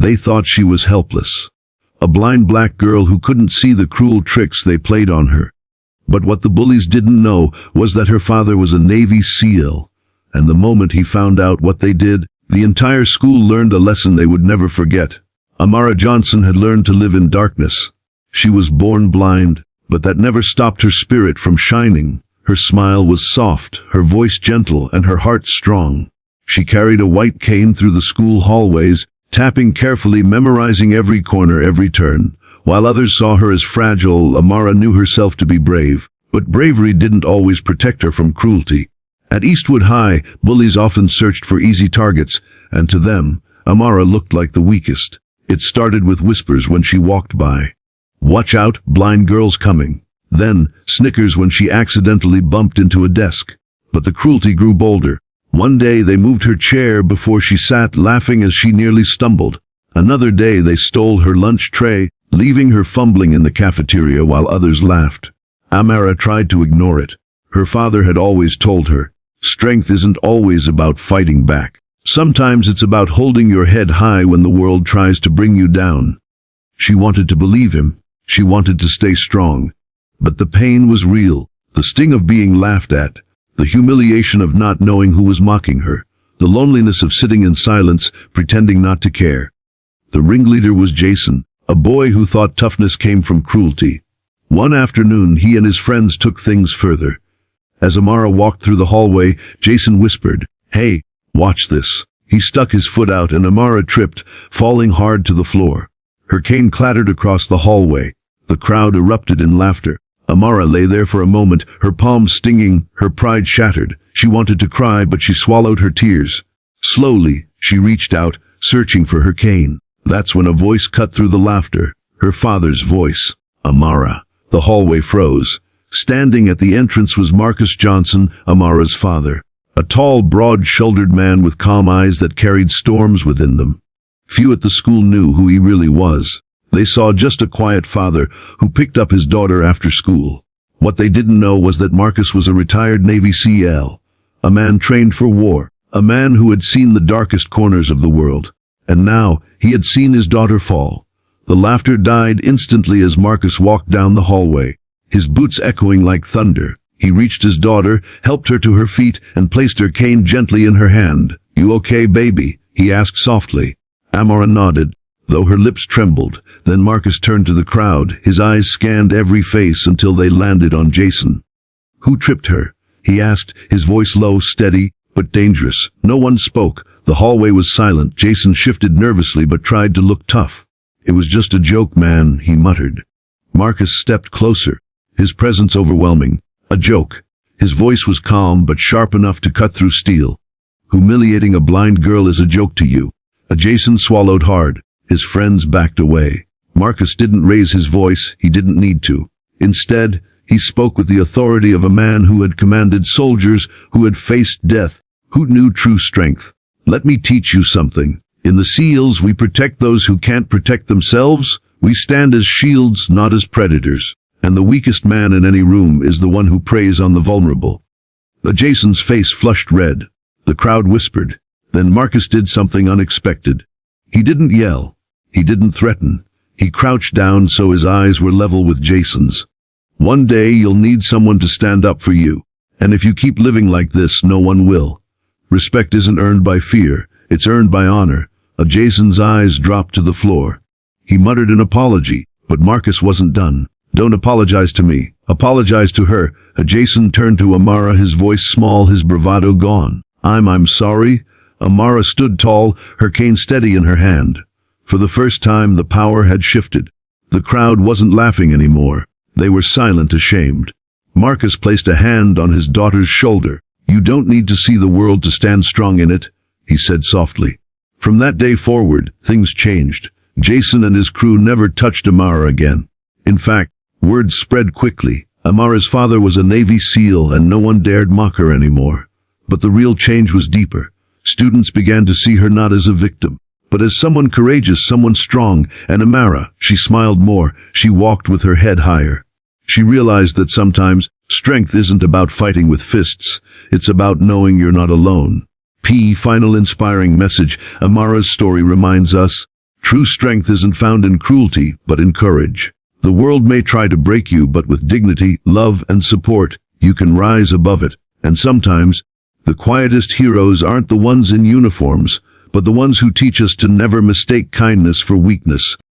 They thought she was helpless, a blind black girl who couldn't see the cruel tricks they played on her. But what the bullies didn't know was that her father was a Navy SEAL, and the moment he found out what they did, the entire school learned a lesson they would never forget. Amara Johnson had learned to live in darkness. She was born blind, but that never stopped her spirit from shining. Her smile was soft, her voice gentle, and her heart strong. She carried a white cane through the school hallways, tapping carefully, memorizing every corner, every turn. While others saw her as fragile, Amara knew herself to be brave. But bravery didn't always protect her from cruelty. At Eastwood High, bullies often searched for easy targets, and to them, Amara looked like the weakest. It started with whispers when she walked by. "Watch out, blind girl's coming." Then, snickers when she accidentally bumped into a desk. But the cruelty grew bolder. One day they moved her chair before she sat, laughing as she nearly stumbled. Another day they stole her lunch tray, leaving her fumbling in the cafeteria while others laughed. Amara tried to ignore it. Her father had always told her, strength isn't always about fighting back. Sometimes it's about holding your head high when the world tries to bring you down. She wanted to believe him. She wanted to stay strong. But the pain was real. The sting of being laughed at. The humiliation of not knowing who was mocking her. The loneliness of sitting in silence, pretending not to care. The ringleader was Jason, a boy who thought toughness came from cruelty. One afternoon, he and his friends took things further. As Amara walked through the hallway, Jason whispered, "Hey, watch this." He stuck his foot out and Amara tripped, falling hard to the floor. Her cane clattered across the hallway. The crowd erupted in laughter. Amara lay there for a moment, her palms stinging, her pride shattered. She wanted to cry, but she swallowed her tears. Slowly, she reached out, searching for her cane. That's when a voice cut through the laughter. Her father's voice. "Amara." The hallway froze. Standing at the entrance was Marcus Johnson, Amara's father. A tall, broad-shouldered man with calm eyes that carried storms within them. Few at the school knew who he really was. They saw just a quiet father who picked up his daughter after school. What they didn't know was that Marcus was a retired Navy SEAL, a man trained for war, a man who had seen the darkest corners of the world. And now, he had seen his daughter fall. The laughter died instantly as Marcus walked down the hallway, his boots echoing like thunder. He reached his daughter, helped her to her feet, and placed her cane gently in her hand. "You okay, baby?" he asked softly. Amara nodded, though her lips trembled. Then Marcus turned to the crowd. His eyes scanned every face until they landed on Jason. "Who tripped her?" he asked, his voice low, steady, but dangerous. No one spoke. The hallway was silent. Jason shifted nervously but tried to look tough. "It was just a joke, man," he muttered. Marcus stepped closer, his presence overwhelming. "A joke." His voice was calm but sharp enough to cut through steel. "Humiliating a blind girl is a joke to you." Jason swallowed hard. His friends backed away. Marcus didn't raise his voice. He didn't need to. Instead, he spoke with the authority of a man who had commanded soldiers, who had faced death, who knew true strength. "Let me teach you something. In the SEALs, we protect those who can't protect themselves. We stand as shields, not as predators. And the weakest man in any room is the one who preys on the vulnerable." Jason's face flushed red. The crowd whispered. Then Marcus did something unexpected. He didn't yell. He didn't threaten. He crouched down so his eyes were level with Jason's. "One day you'll need someone to stand up for you. And if you keep living like this, no one will. Respect isn't earned by fear. It's earned by honor." Jason's eyes dropped to the floor. He muttered an apology, but Marcus wasn't done. "Don't apologize to me. Apologize to her." Jason turned to Amara, his voice small, his bravado gone. I'm sorry." Amara stood tall, her cane steady in her hand. For the first time, the power had shifted. The crowd wasn't laughing anymore. They were silent, ashamed. Marcus placed a hand on his daughter's shoulder. "You don't need to see the world to stand strong in it," he said softly. From that day forward, things changed. Jason and his crew never touched Amara again. In fact, word spread quickly. Amara's father was a Navy SEAL and no one dared mock her anymore. But the real change was deeper. Students began to see her not as a victim, but as someone courageous, someone strong. And Amara, she smiled more. She walked with her head higher. She realized that sometimes strength isn't about fighting with fists. It's about knowing you're not alone. Final inspiring message. Amara's story reminds us, True strength isn't found in cruelty, but in courage. The world may try to break you, but with dignity, love, and support, you can rise above it. And sometimes, the quietest heroes aren't the ones in uniforms, but the ones who teach us to never mistake kindness for weakness.